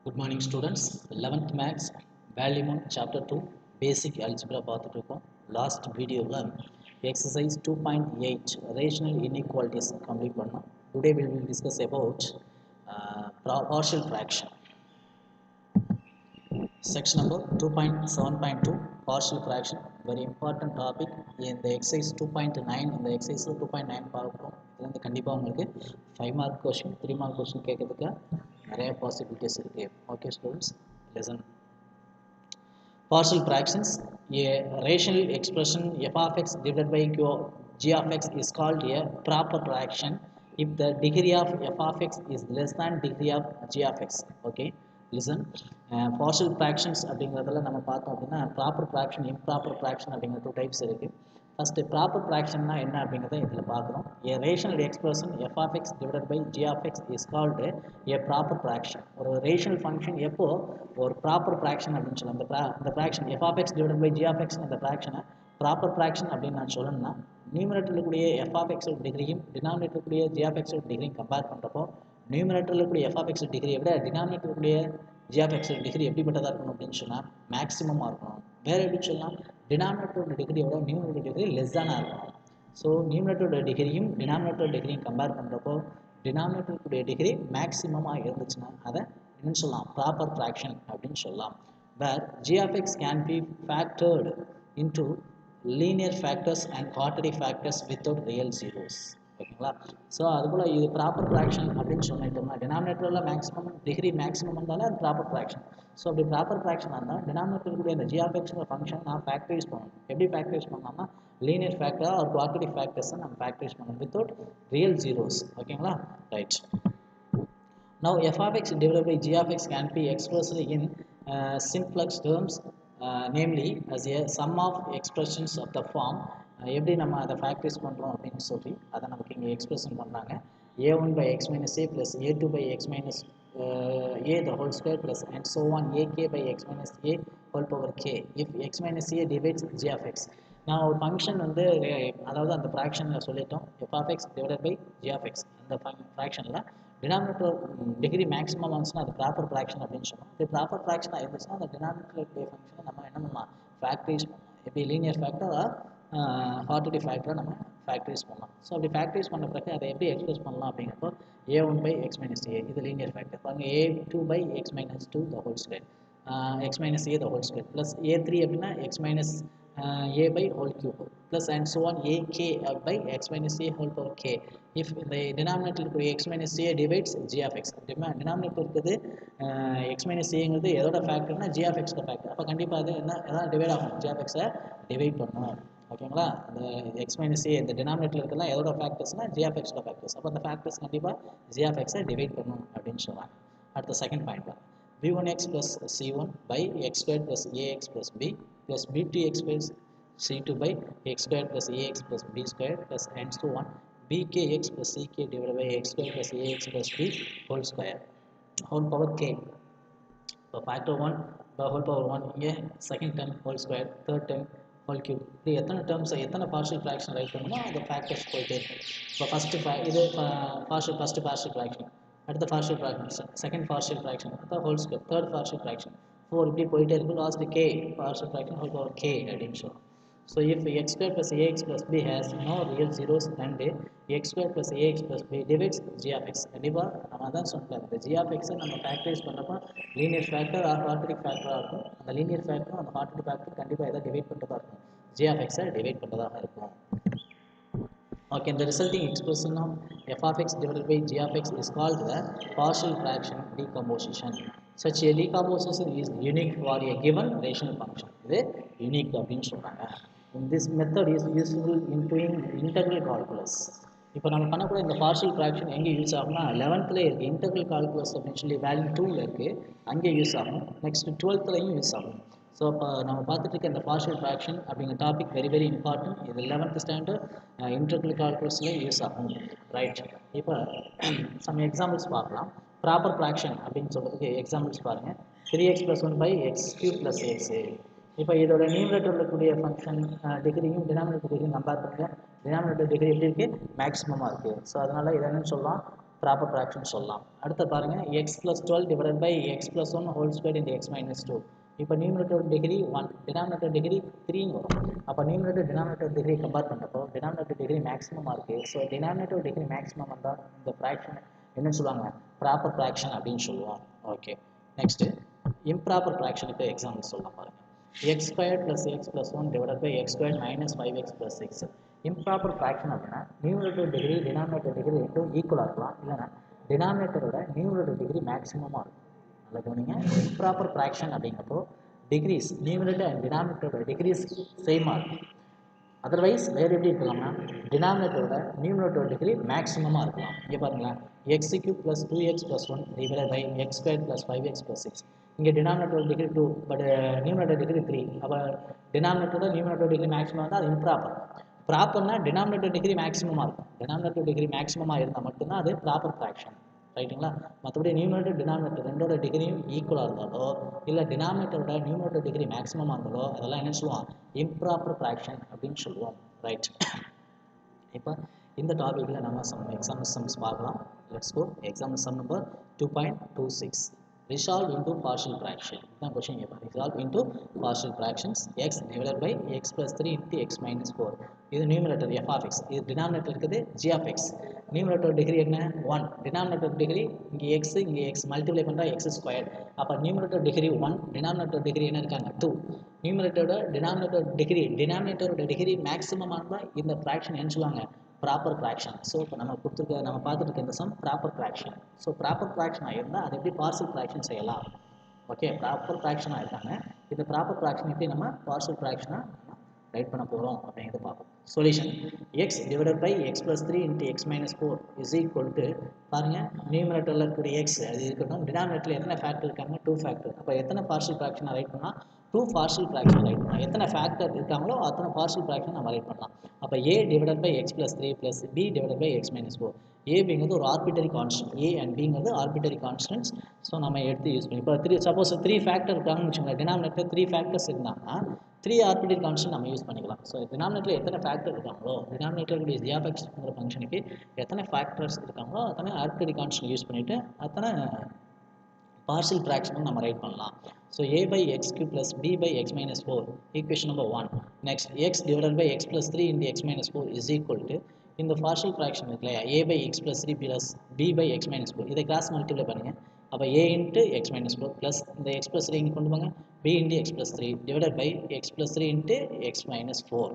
Good morning students. 11th Maths Volume 1 Chapter 2 Basic Algebra பார்த்துட்டு இருக்கோம். Last videoல exercise 2.8 rational inequalities complete பண்ணோம். Today we will discuss about partial fraction. Section number 2.7.2 partial fraction, very important topic. In the exercise 2.9 இந்த exercise 2.9 பார்க்கிறோம். இதுல இருந்து கண்டிப்பா உங்களுக்கு 5 mark question 3 mark question கேட்கிறதுக்கு நிறைய possibilities இருக்கு. Okay students, listen. Partial fractions, a rational expression f of x divided by g of x is called a proper fraction if the degree of f of x is less than degree of g of x. Okay, listen. Partial fractions அப்படிங்கிறதுல நம்ம பார்த்தோம் அப்படின்னா proper fraction improper fraction அப்படிங்கிற two types இருக்குது. First proper ஃப்ராக்ஷன்னா என்ன அப்படிங்கிறத இதில் பார்க்குறோம். A rational expression f of x divided by g of x is called a proper fraction. ஒரு ரேஷனல் ஃபங்க்ஷன் எப்போ ஒரு ப்ராப்பர் ஃப்ராக்ஷன் அப்படின்னு சொல்லலாம். இந்த fraction f of x divided by g of x அந்த ஃப்ராக்ஷனை ப்ராப்பர் ஃப்ராக்ஷன் அப்படின்னு நான் சொல்லணும்னா நியூமரேட்டரில் கூடிய எஃப் ஆஃப் எக்ஸோட டிகிரியும் டினாமினேட்டர் கூடிய ஜி ஆஃப் எக்ஸோட டிகிரியும் கம்பேர் பண்ணுறப்போ நியூமரேட்டரில் கூடிய எஃப் ஆஃப் எக்ஸ் டிகிரியை விட டினாமினேட்டர் கூடிய ஜி ஆஃப் எக்ஸோட டிகிரி எப்படிப்பட்டதாக இருக்கணும் அப்படின்னு சொன்னால் மேக்ஸிமமாக இருக்கணும். வேறு எப்படி சொல்லலாம், டினாமினேட்டரோட டிகிரியோட நியூமரேட்டர் டிகிரி லெஸ் தானாக இருக்கணும். ஸோ நியூமரேட்டரோட டிகிரியும் டினாமினேட்டரோட டிகிரியும் கம்பேர் பண்ணுறப்போ டினாமினேட்டருடைய டிகிரி மேக்ஸிமமாக இருந்துச்சுன்னா அதை என்ன சொல்லலாம், ப்ராப்பர் ஃப்ராக்ஷன் அப்படின்னு சொல்லலாம். Where g of x can be factored into linear factors and quadratic factors without real zeros. ஓகேங்களா. ஸோ அதுபோல் இது ப்ராப்பர் ஃப்ராக்ஷன் அப்படின்னு சொல்லிட்டோம்னா டினாமினேட்டரில் மேக்ஸிமம் டிகிரி மேக்ஸிமம் இருந்தாலும் அது ப்ராப்பர் ஃப்ராக்ஷன். ஸோ அப்படி ப்ராப்பர் ஃப்ராக்ஷனாக இருந்தால் டினாமினேட்டர் கூடிய அந்த ஜி ஆஃப் எக்ஸ்ங்கிற ஃபங்க்ஷன் நான் ஃபேக்டரைஸ் பண்ணணும். எப்படி ஃபேக்டரைஸ் பண்ணலாம்னா லீனியர் ஃபேக்டர் ஒரு குவார்ட்டரி ஃபேக்டர்ஸை நம்ம ஃபேக்டரைஸ் பண்ணணும் வித்தவுட் ரியல் ஜீரோஸ். ஓகேங்களா, right. Now f of x divided by g of x can be expressed in simplex terms, namely as a sum of expressions of the form. எப்படி நம்ம அதை factorise பண்ணுறோம் அப்படின்னு சொல்லி அதை நமக்கு இங்கே எக்ஸ்பிரஷன் பண்ணுறாங்க. a1 by x minus a plus a2 by x minus a the whole square plus and so on ak by x minus a whole power k if x minus a divides g of x. நான் ஒரு function வந்து அதாவது அந்த ஃப்ராக்ஷனில் சொல்லிட்டோம் f of x divided by g of x. அந்த ஃப்ராக்ஷனில் denominator degree maximum வந்துச்சுன்னா அது proper fraction அப்படின்னு சொன்னோம். இது ப்ராப்பர் ஃப்ராக்ஷனாக இருந்துச்சுன்னா அந்த டினாமினேட்டர் ஃபங்க்ஷனை நம்ம என்ன பண்ணலாம், ஃபேக்டரைஸ் பண்ணலாம். எப்படி லீனியர் ஃபேக்டராக குவார்ட்டரி ஃபேக்டரை நம்ம ஃபேக்டரைஸ் பண்ணலாம். ஸோ அப்படி ஃபேக்டரைஸ் பண்ண பிறகு அதை எப்படி எக்ஸ்பிரஸ் பண்ணலாம் அப்படிங்கிறப்போ a1 by x minus a இது லீனியர் ஃபேக்டர் பாருங்க, a2 by x minus 2 the whole square x minus a the whole square plus a3 அப்படின்னா x minus a by whole cube plus and so on ak by x minus a whole power k if the denominator இருக்கிற x minus a divides g of x. denominator இருக்குது x minus a ங்கிறது எதோட ஃபேக்டர்னா g of x factor. அப்போ கண்டிப்பாக அது என்ன எதாவது divide ஆகும், g of x டிவைட் பண்ணும். ஓகேங்களா, அந்த x minus a இந்த டினாமினேட்டர் இருக்கலாம் எதோட ஃபேக்டர்ஸ்னா g of x ஃபேக்டர்ஸ். அப்போ அந்த ஃபேக்டர்ஸ் கண்டிப்பாக g of x டிவைட் பண்ணும் அப்படின்னு சொல்கிறாங்க. அடுத்த second point b1x plus c1 by x squared plus ax plus b plus b2x plus c2 by x squared plus ax plus b squared plus and so on bkx plus ck divided by x squared plus ax plus b whole square whole power k. இப்போ factor 1 by whole power 1 இங்கே second term whole square, third term whole cube. இது எத்தனை terms எத்தனை partial fraction right பண்ணணுமோ அந்த factors போயிட்டே இருக்கும். இப்போ ஃபஸ்ட்டு பார்ஷியல் ஃப்ராக்ஷன், அடுத்த partial fraction, second partial fraction, அடுத்த whole square, third partial fraction, 4 இப்படி போயிட்டே இருக்கும். Last k partial fraction whole power k அப்படின்னு சொல்லுவோம். So if x squared plus ax plus b has no real zeros and x squared plus ax plus b divides g of x. கண்டிப்பாக நம்ம அதான் சொன்னோம், இந்த g of x நம்ம factorise பண்ணுறப்போ linear factor R quadratic ஃபேக்டராக இருக்கும். அந்த linear ஃபேக்டரும் அந்த குவாட்ரிக் ஃபேக்டர் கண்டிப்பாக எதாவது டிவைட் பண்ணுறதா இருக்கும், g of x டிவைட் பண்ணுறதாக இருக்கும். Okay, the resulting expression of f of x divided by g of x is called the partial fraction decomposition. Such a decomposition is unique for a given rational function. இது unique அப்படின்னு சொல்றாங்க. This method is useful in doing integral calculus. இப்போ நம்ம பண்ணக்கூடிய இந்த partial fraction எங்கே use ஆகும்னா 11th இருக்குது இன்டெக்ரல் கால்குலஸ் அப்படின்னு சொல்லி வேல்யூ 2ல் இருக்குது, அங்கே யூஸ் ஆகும். நெக்ஸ்ட் 12thலையும் யூஸ் ஆகும். ஸோ அப்போ நம்ம பார்த்துட்டு இருக்க இந்த பார்ஷியல் ஃப்ராக்ஷன் அப்படிங்கிற டாபிக் வெரி வெரி இம்பார்ட்டன்ட். இது 11th ஸ்டாண்டர்ட் இன்டெக்ரல் கால்குலஸில் யூஸ் ஆகும். ரைட், இப்போ சம் எக்ஸாம்பிள்ஸ் பார்க்கலாம். ப்ராப்பர் ஃப்ராக்ஷன் அப்படின்னு சொல்கிறதுக்கு எக்ஸாம்பிள்ஸ் பாருங்கள். 3x + 1 / x³ + x. இப்போ இதோட நியூமரேட்டர் இருக்கக்கூடிய ஃபங்க்ஷன் டிகிரியும் டினாமினேட்டர் டிகிரியும் கம்பேர் பண்ணுங்கள். டினாமினேட்டர் டிகிரி எப்படி இருக்குது, மேக்ஸிமமாக இருக்குது. ஸோ அதனால் இதை என்னன்னு சொல்லலாம், ப்ராப்பர் ஃப்ராக்ஷன் சொல்லலாம். அடுத்து பாருங்க x plus 12 divided by x plus 1 whole square into x minus 2. இப்போ நியூமரேட்டர் டிகிரி 1, டினாமினேட்டர் டிகிரி 3 வரும். அப்போ நியூமரேட்டர் டினாமினேட்டர் டிகிரி கம்பேர் பண்ணுறப்போ டினாமினேட்டர் டிகிரி மேக்ஸிமமாக இருக்குது. ஸோ டினாமினேட்டர் டிகிரி மேக்ஸிமம் வந்தால் இந்த ஃப்ராக்ஷன் என்னன்னு சொல்லுவாங்க, ப்ராப்பர் ஃப்ராக்ஷன் அப்படின்னு சொல்லுவோம். ஓகே, நெக்ஸ்ட்டு இம்ப்ராப்பர் ஃப்ராக்ஷனுக்கு எக்ஸாம்பிள் சொல்லலாம் பாருங்கள். X square plus x plus 1 divided by x square minus 5x plus 6. Improper fraction அப்படின்னா நியூமரேட்டர் டிகிரி டினாமினேட்டர் டிகிரி ரெண்டும் ஈக்குவலாக இருக்கலாம், இல்லைனா டினாமினேட்டரோட நியூமரேட்டர் டிகிரி மேக்ஸிமமாக இருக்கும். நல்லா கவனிங்க, இம்ப்ராப்பர் ஃப்ராக்ஷன் அப்படிங்கிறப்போ டிகிரிஸ் நியூமரேட்டர் அண்ட் டினாமினேட்டரோட டிகிரிஸ் சேமாக இருக்கும். அதர்வைஸ் வேறு எப்படி இருக்கலாம்னா டினாமினேட்டரோட நியூமரேட்டரோட டிகிரி மேக்ஸிமமாக இருக்கலாம். இங்கே பாருங்களேன், x cube plus 2x plus 1 divided by x square plus 5x plus 6. இங்கே டினாமினேட்டரோட டிகிரி 2 பட் நியூமரேட்டர் டிகிரி 3. அப்போ டினாமினேட்டரோட நியூமரேட்டர் டிகிரி மேக்ஸிமம் வந்து அது இம்ப்ராப்பர். ப்ராப்பர்னா டினாமினேட்டர் டிகிரி மேக்ஸிமமாக இருக்கும். டினாமினேட்டர் டிகிரி மேக்ஸிமமாக இருந்தால் மட்டும்தான் அது ப்ராப்பர் ஃப்ராக்ஷன், ரைட்டுங்களா? மற்றபடி நியூமரேட்டர் டினாமினேட்டர் ரெண்டோட டிகிரியும் ஈக்குவலாக இருந்தாலோ இல்லை டினாமினேட்டரோட நியூமரேட்டர் டிகிரி மேக்ஸிமமாக இருந்தாலோ அதெல்லாம் என்ன சொல்லுவோம், இம்ப்ராப்பர் ஃப்ராக்ஷன் அப்படின்னு சொல்லுவோம். ரைட், இப்போ இந்த டாபிக்கில் நம்ம எக்ஸாம்பிள் சம்ஸ் பார்க்கலாம். Let's go. Example sum number 2.26. Resolve into partial fraction. This question here. Resolve into partial fractions. X divided by x plus 3 into x minus 4. This numerator f of x. This denominator g of x. Numerator degree 1. Denominator degree x multiply பண்ணா x squared. அப்ப numerator degree 1. Denominator degree என்ன இருக்காங்க 2. Numerator denominator degree maximum ஆனதா இந்த fraction என்ன சொல்லுவாங்க, proper fraction. So இப்போ நம்ம பார்த்துட்டு இருக்க இந்த sum proper fraction. So proper ஃப்ராக்ஷனாக இருந்தால் அதை எப்படி பார்சல் ஃப்ராக்ஷன் செய்யலாம். ஓகே, ப்ராப்பர் ஃப்ராக்ஷனாக இருக்காங்க. இந்த ப்ராப்பர் ஃப்ராக்ஷன் எப்படி நம்ம பார்சல் ஃப்ராக்ஷனாக நம்ம ரைட் பண்ண போகிறோம் அப்படிங்கிறது பார்ப்போம். Solution x divided by x plus 3 into x minus 4 is equal to பாருங்கள், நியூமரேட்டரில் இருக்கிற எக்ஸ் அது இருக்கட்டும், டினாமினேட்டரில் எத்தனை ஃபேக்டர் இருக்காங்க 2 ஃபேக்டர். அப்போ எத்தனை பார்சல் ஃப்ராக்ஷனாக ரைட் பண்ணால் 2 பார்சல் ஃப்ராக்ஷன் ரைட் பண்ணலாம். எத்தனை ஃபேக்டர் இருக்காங்களோ அத்தனை பார்சல் ஃப்ராக்ஷன் நம்ம ரைட் பண்ணலாம். அப்போ A divided by x plus 3 plus B divided by x minus 4. ஏபிங்கிறது ஒரு ஆர்பிட்டரி கான்ஸ்டன்ட், ஏ அண்ட் பிங்கிறது ஆர்பிட்டரி கான்ஸ்டன்ட்ஸ். ஸோ நம்ம எடுத்து யூஸ் பண்ணி இப்போ சப்போஸ் 3 ஃபேக்டர் இருக்காங்கன்னு வச்சுக்கோங்க, டினாமினேட்டர் 3 ஃபேக்டர்ஸ் இருந்தாங்கன்னா 3 ஆர்பிட்டரி கான்ஸ்டன்ட் நம்ம யூஸ் பண்ணிக்கலாம். ஸோ டினாமினேட்டரில் எத்தனை ஃபேக்டர் இருக்காங்களோ, டினாமினேட்டருடைய ஜிஆஃப்எக்ஸ்ங்கிற ஃபங்க்ஷனுக்கு எத்தனை ஃபேக்டர்ஸ் இருக்காங்களோ அத்தனை ஆர்பிட்டரி கான்ஸ்டன்ட் யூஸ் பண்ணிவிட்டு அத்தனை பார்சல் ஃப்ராக்ஷனும் நம்ம ரைட் பண்ணலாம். So a by x cube plus b by x minus 4 equation number 1. Next x divided by x plus 3 into x minus 4 is equal to இந்த பார்சல் ஃப்ராக்ஷன் இருக்கு இல்லையா, a by x plus 3 plus b by x minus 4 இதை cross multiply பண்ணுங்கள். அப்போ a into x minus 4 plus இந்த x plus 3 இங்கே கொண்டு போங்க, b into x plus 3 divided by x plus 3 into x minus 4.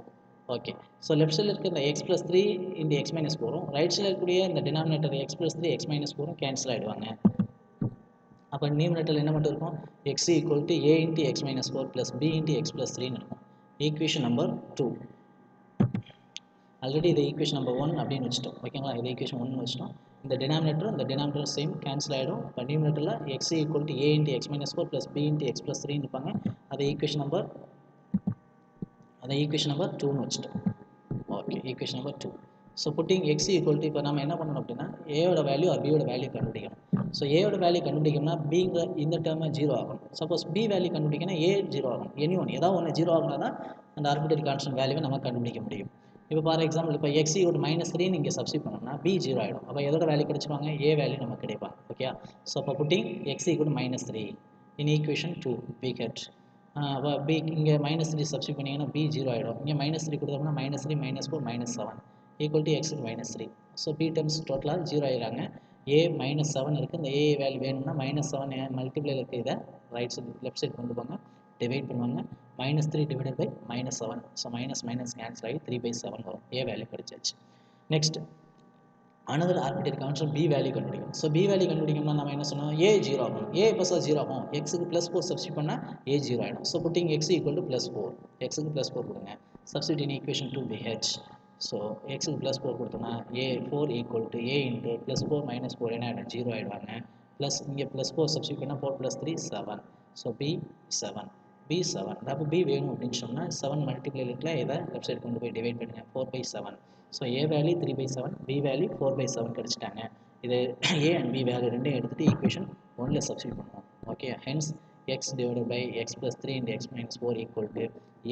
Okay, so left சைடில் இருக்க இந்த x plus 3 into x minus 4ம் ரைட் சைடில் இருக்கக்கூடிய இந்த denominator x plus 3 x minus 4ம் கேன்சல் ஆகிடுவாங்க. அப்போ நியூமரேட்டரில் என்ன மட்டும் இருக்கும், x equal to a into x minus 4 plus b into x plus 3ன்னு இருக்கும். Equation number 2. ஆல்ரெடி இது ஈக்குவேஷன் நம்பர் 1 அப்படின்னு வச்சுட்டோம். ஓகேங்களா, இது ஈக்குவேஷன் 1 வச்சுட்டோம். இந்த டினாமினேட்டர் சேம் கேன்சல் ஆகிடும். இப்போ நியூமரேட்டரில் x equal to a into x minus 4 plus b into x plus 3ன்னு இருப்பாங்க. அதை ஈக்குவேஷன் நம்பர் 2ன்னு வச்சுட்டோம். Okay, equation number 2. So pudding x equal to இப்போ நம்ம என்ன பண்ணணும் அப்படின்னா ஏயோட வேல்யூ ஆர் பியோட வேல்யூ கண்டுபிடிக்கணும். ஸோ ஏயோட வேல்யூ கண்டுபிடிக்கணும்னா பிங்கிற இந்த டேர்மை 0 ஆகணும். சப்போஸ் பி வேல்யூ கண்டுபிடிக்கணும் ஏ 0 ஆகணும். எனி ஒன்று ஏதாவது ஒன்று 0 ஆகுனா தான் அந்த ஆர்பிட்டரி கான்ஸ்டன்ட் வேல்யூவை நம்ம கண்டுபிடிக்க முடியும். இப்போ ஃபார் எக்ஸாம்பிள் இப்போ x equal to -3 நீங்கள் சப்ஸ்டிட் பண்ணோம்னா b 0 ஆகிடும். அப்போ எதோட வேல்யூ கிடைச்சிருவாங்க, ஏ வேல்யூ நமக்கு கிடைப்பாங்க. ஓகே, ஸோ அப்போ pudding x equal to -3 in equation 2 we get b இங்கே -3 சப்ஸ்டிட் பண்ணிங்கன்னா b 0 ஆகிடும். இங்கே -3 கொடுத்தோம்னா -3 -4 -7 equal to x -3. So b terms டோட்டலாக 0 ஆகிடுறாங்க. a -7 இருக்குது. இந்த a வேல்யூ வேணும்னா -7 மல்டிப்ளைல இருக்குது. இதை ரைட் சைடு லெஃப்ட் சைடு கொண்டு போங்க, டிவைட் பண்ணுவாங்க. -3 divided by -7. So minus cancel ஆகி 3/7 வரும். a வேல்யூ கிடைச்சாச்சு. Next another arbitrary constant b value கண்டுபிடிக்கும். ஸோ b வேல்யூ கண்டுபிடிக்கணும்னா நம்ம என்ன சொன்னோம், a 0 ஆகும். a எப்போ சார் 0 ஆகும், எக்ஸுக்கு +4 சப்ஸ்டிட் பண்ணால் a 0 ஆகிடும். So pudding x equal to +4. எக்ஸுக்கு +4 கொடுங்க. சப்ஸ்டிட் இன் ஈக்குவேஷன் 2 bh. ஸோ எக்ஸுக்கு +4 கொடுத்தோம்னா a 4 equal to a into +4 -4 என்ன ஆகிடும், 0 ஆகிடுவாங்க. ப்ளஸ் இங்கே +4 சப்ஸ்டிட் பண்ணால் 4 + 3 7. So b 7. அப்போ b வேணும் அப்படின்னு சொன்னால் 7 மல்டிப்ளை இருக்குல்ல, இதை லெஃப்ட் சைடு கொண்டு போய் டிவைட் பண்ணுங்கள். 4/7. So a value 3/7, b value 4/7 கிடச்சிட்டாங்க. இது a அண்ட் b வேல்யூ ரெண்டையும் எடுத்துகிட்டு ஈக்குவேஷன் 1ல் சப்ஸ்டிட் பண்ணுவோம். Okay, hence x divided by x plus 3 into x minus 4 equal to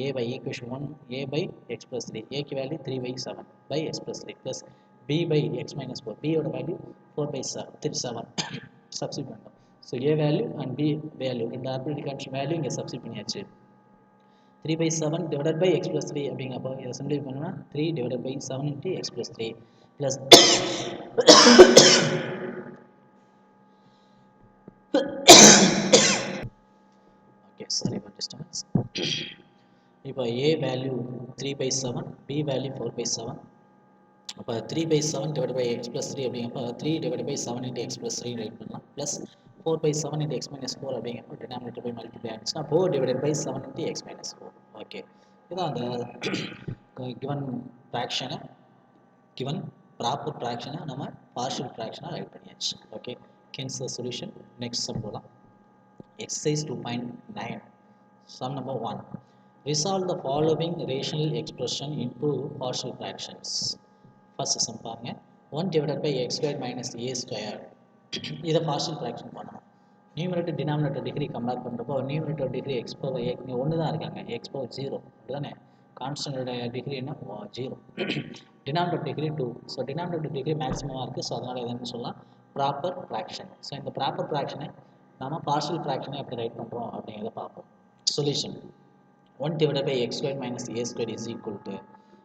a by equation 1 a by x plus 3. a की value 3/7 by x plus 3 plus b by x minus 4. b ஓட value 4 by 7 substitute பண்ணுறோம். So a value and b value ரெண்டு arbitrary constant value இங்கே substitute பண்ணியாச்சு. 3 by 7 divided by x plus 3 அப்படிங்கப்போ இதை சிம்பிளை பண்ணோம்னா 3 divided by 7 into x plus 3 plus okay sorry for disturbance. இப்போ a value 3 by 7, b value 4 by 7. அப்போ 3 by 7 divided by x plus 3 அப்படிங்கப்போ 3 divided by 7 into x plus 3 right பண்ணலாம் plus 4 by 7 into x minus 4 அப்படிங்கப்போ denominator by multiply ஆச்சுன்னா 4 divided by 7 into x minus 4. Okay இதான் அந்த given fraction given proper fraction நம்ம partial fraction right பண்ணியாச்சு. Okay hence the solution. next sum போலாம். exercise 2.9 sum number 1. Resolve the following rational expression into partial fractions. First sum பாருங்க 1 divided by x squared minus a squared. இதை partial fraction பண்ணணும். Numerator denominator degree compare பண்ணுறப்போ numerator degree X power a இங்கே ஒன்று தான் இருக்காங்க, X power 0 அப்படிதானே. கான்ஸ்டன்டோட degree என்ன 0, denominator degree 2. So denominator degree மேக்ஸிமமாக இருக்குது. ஸோ அதனால் எதுன்னு சொல்லலாம் ப்ராப்பர் ஃப்ராக்ஷன். ஸோ இந்த ப்ராப்பர் ஃப்ராக்ஷனை நம்ம பார்ஷியல் ஃப்ராக்ஷனை எப்படி ரைட் பண்ணுறோம் அப்படிங்கிறத பார்ப்போம். Solution 1 divided by x squared minus a squared is equal to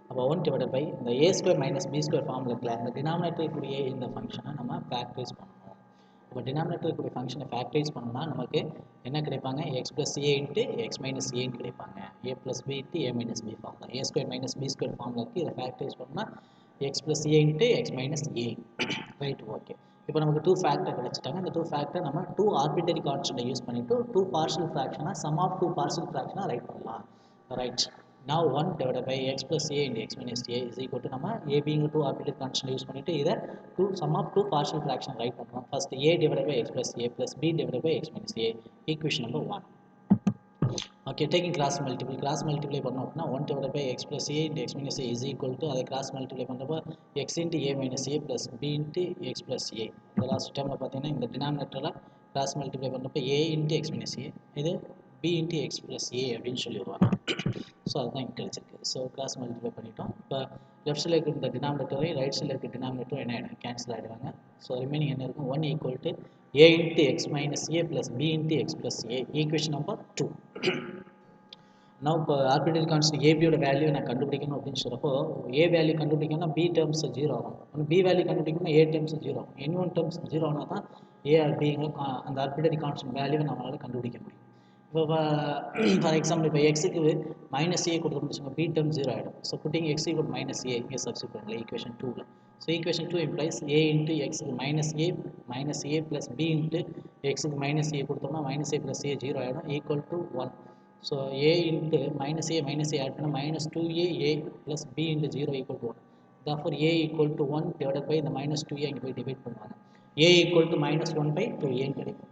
அப்போ 1 divided by இந்த a square minus b square ஃபார்மில் இருக்கல இந்த டினாமினேட்டர் கூடிய இந்த ஃபங்க்ஷனை நம்ம ஃபேக்டரைஸ் பண்ணணும். இப்போ டினாமினேட்டர் கூடிய ஃபங்க்ஷனை ஃபேக்டரைஸ் பண்ணோம்னா நமக்கு என்ன கிடைப்பாங்க x plus a into x minus a கிடைப்பாங்க. a plus b into a minus b ஃபார்மில் a square minus b square ஃபார்மில் இருக்குது. இதை ஃபேக்டரைஸ் பண்ணோம்னா x plus a into x minus a right. Okay இப்போ நமக்கு 2 ஃபேக்டர் கிடைச்சிட்டாங்க. இந்த 2 ஃபேக்டர் நம்ம 2 ஆர்பிட்டரி கான்ஸ்டன்ட்டை யூஸ் பண்ணிட்டு 2 பார்ஷியல் ஃப்ராக்ஷனாக சம் ஆஃப் 2 பார்ஷியல் ஃப்ராக்ஷனாக ரைட் பண்ணலாம். Right now 1 divided by x plus a into x minus a is equal to நம்ம a being 2 arbitrary constant use பண்ணிட்டு இதை 2 sum of 2 partial fraction right பண்ணுறோம். first a divided by x plus a plus b divided by x minus a equation number 1. okay taking cross multiply பண்ணோம் அப்படின்னா 1 divided by x plus a into x minus a is equal to அதை cross multiply பண்ணுறப்போ x into a minus a plus b into x plus a. இந்த last டைமில் பார்த்தீங்கன்னா இந்த டினாமினேட்டரில் cross multiply பண்ணுறப்போ a into x minus a இது b into x plus a அப்படின்னு சொல்லி வருவாங்க. ஸோ அதுதான் இங்கே கிடைச்சிருக்கு. ஸோ கிராஸ் மல்டிப்ளை பண்ணிட்டோம். இப்போ லெஃப்ட் சைடில் இருக்கிற இந்த டினாமினேட்டரை ரைட் சைடில் இருக்கிற டினாமினேட்டரும் என்ன ஆகிடும் கேன்சல் ஆகிடுவாங்க. ஸோ ரிமைனிங் என்ன இருக்கும் 1 equal to a into x minus a plus b into x plus a equation number 2. நான் இப்போ ஆர்பிட்டரி கான்ஸ்டன்ட் ஏபியோட வேல்யூ நான் கண்டுபிடிக்கணும் அப்படின்னு சொல்கிறப்போ a வேல்யூ கண்டுபிடிக்கணும்னா b டேர்ம்ஸ் 0 ஆகும். ஒன்று b வேல்யூ கண்டுபிடிக்கணும்னா a டேர்ம்ஸ் 0 ஆகும். எனி ஒன் டேர்ம்ஸ் 0 ஆனால் தான் a ஆர் பிங்கிற அந்த ஆர்பிட்டரி கான்ஸ்டன்ட் வேல்யூவை நம்மளால் கண்டுபிடிக்க முடியும். இப்போ ஃபார் எக்ஸாம்பிள் இப்போ எக்ஸுக்கு மைனஸ் ஏ கொடுத்து முடிச்சுங்க பி டேர்ம் 0 ஆகிடும். So putting x equal minus a இங்கே சப்ஸ்டிட் பண்ணல ஈக்குவேஷன் 2ல். So equation 2 implies a into எக்ஸுக்கு minus a plus b into எக்ஸுக்கு மைனஸ் ஏ கொடுத்தோம்னா மைனஸ் ஏ ப்ளஸ் ஏ 0 ஆகிடும் equal to 1. So a into minus a add பண்ணால் minus 2a a plus b into 0 equal to 1. therefore a equal to 1 divided by the minus 2a இங்கே போய் divide பண்ணுவாங்க. a equal to minus 1 by 2a கிடைக்கும்.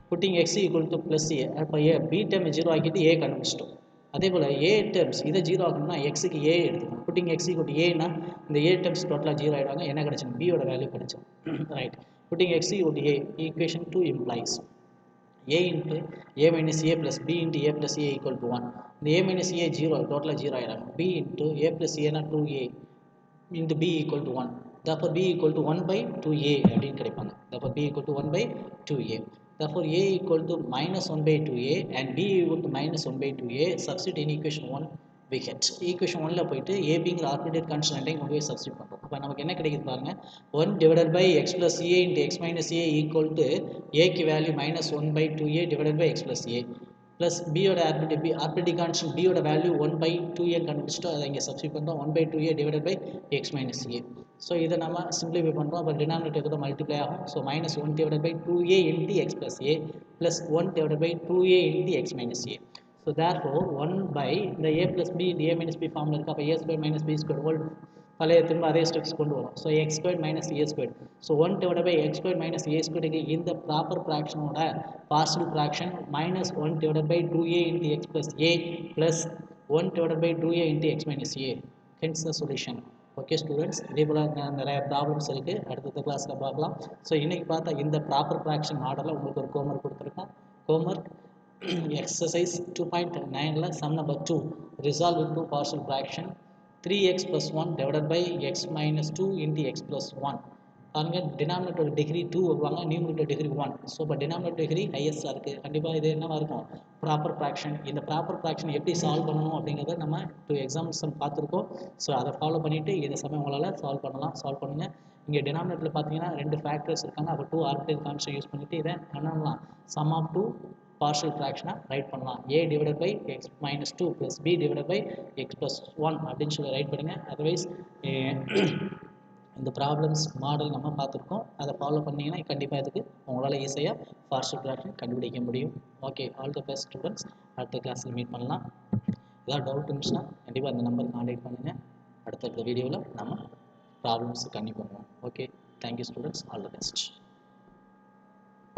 putting x equal to plus a அப்போ a b term 0 ஆக்கிட்டு a கண்டுபிடிச்சிட்டோம். அதே போல் a terms இதை 0 ஆகணும்னா x க்கு a எடுத்துக்கணும். putting x equal to a னா இந்த a terms டோட்டலாக 0 ஆகிடுவாங்க. என்ன கிடைச்சிடும் b ஓட வேல்யூ கிடைச்சிடும். Right putting x equal to a equation 2 implies a into a minus a plus b into a plus a equal to 1. இந்த a minus a 0 டோட்டலாக 0 ஆகிடுவாங்க. b into a plus a னா 2a into b equal to 1. therefore b equal to 1 by 2a அப்படின்னு கிடைப்பாங்க. therefore b equal to 1 by 2a. therefore a equal to minus 1 by 2a and b equal to minus 1 by 2a. substitute in equation 1 we get. equation 1ல போயிட்டு a being arbitrary constant கொண்டு போய் substitute பண்ணுறோம். அப்போ நமக்கு என்ன கிடைக்குது பாருங்க 1 divided by x plus a into x minus a equal to a க்கு value minus 1 by 2a divided by x plus a plus b ஓட arbitrary constant b ஓட வேல்யூ 1 by 2a கண்டுபிடிச்சிட்டோம். அதை இங்கே சப்ஸ்டிட் பண்ணுறோம் 1 by 2a divided by x minus a. So இதை நம்ம simplify பண்ணுறோம். அப்போ டினாமினேட்டர் கூட மல்டிப்ளை ஆகும். So minus 1 divided by 2a into x plus a plus 1 divided by 2a into x minus a. So therefore 1 by இந்த a plus b இந்த a minus b ஃபார்மில் இருக்குது. அப்போ a square minus b square whole பழைய திரும்ப அதே steps கொண்டு வரும். So x square minus a square. So 1 divided by x square minus a square இந்த ப்ராப்பர் ஃப்ராக்ஷனோட partial fraction minus 1 divided by 2a into x plus a plus 1 divided by 2a into x minus a. hence the solution. Okay students, இதே போல் நிறைய problems இருக்குது, அடுத்த கிளாஸில் பார்க்கலாம். So இன்றைக்கி பார்த்தா இந்த ப்ராப்பர் ஃப்ராக்ஷன் மாடலில் உங்களுக்கு ஒரு ஹோம்ஒர்க் கொடுத்துருக்கோம். Homework exercise 2.9ல sum number 2 resolve into partial fraction 3x plus 1 divided by x minus 2 into x plus 1. பாருங்க டினாமினேட்டர் டிகிரி 2 வருவாங்க, நியூமரேட்டர் டிகிரி 1. ஸோ இப்போ டினாமினேட்டர் டிகிரி ஹையஸ்டாக இருக்குது. கண்டிப்பாக இது என்னவாக இருக்கும்? Proper fraction. இந்த ப்ராப்பர் ஃப்ராக்ஷன் எப்படி சால்வ் பண்ணணும் அப்படிங்கிறத நம்ம 2 எக்ஸாம்பிள்ஸ் பார்த்துருக்கோம். ஸோ அதை ஃபாலோ பண்ணிவிட்டு இந்த சமயம் உங்களால் சால்வ் பண்ணலாம். சால்வ் பண்ணுங்கள். இங்கே டினாமினேட்டரில் பார்த்தீங்கன்னா 2 ஃபேக்டர்ஸ் இருக்காங்க. அப்போ 2 ஆர்பிட்டரி கான்ஸ்டன்ட் யூஸ் பண்ணிவிட்டு இதை என்ன பண்ணலாம்? சம் ஆஃப் 2 பார்ஷியல் ஃப்ராக்ஷனாக ரைட் பண்ணலாம். a divided by x minus 2 plus b divided by x plus 1 அப்படின்னு சொல்லி ரைட் பண்ணுங்கள். அதர்வைஸ் இந்த ப்ராப்ளம்ஸ் மாடல் நம்ம பார்த்துருக்கோம். அதை ஃபாலோ பண்ணிங்கன்னா கண்டிப்பாக இதுக்கு உங்களால் ஈஸியாக பார்ஷியல் ஃப்ராக்ஷன் கண்டுபிடிக்க முடியும். Okay, all the best students. அடுத்த கிளாஸில் மீட் பண்ணலாம். ஏதாவது டவுட் இருந்துச்சுன்னா கண்டிப்பாக அந்த நம்பருக்கு கான்டாக்ட் பண்ணுங்கள். அடுத்த வீடியோவில் நம்ம ப்ராப்ளம்ஸ் கண்டிப்பாக பண்ணுவோம். Okay, thank you students. All the best.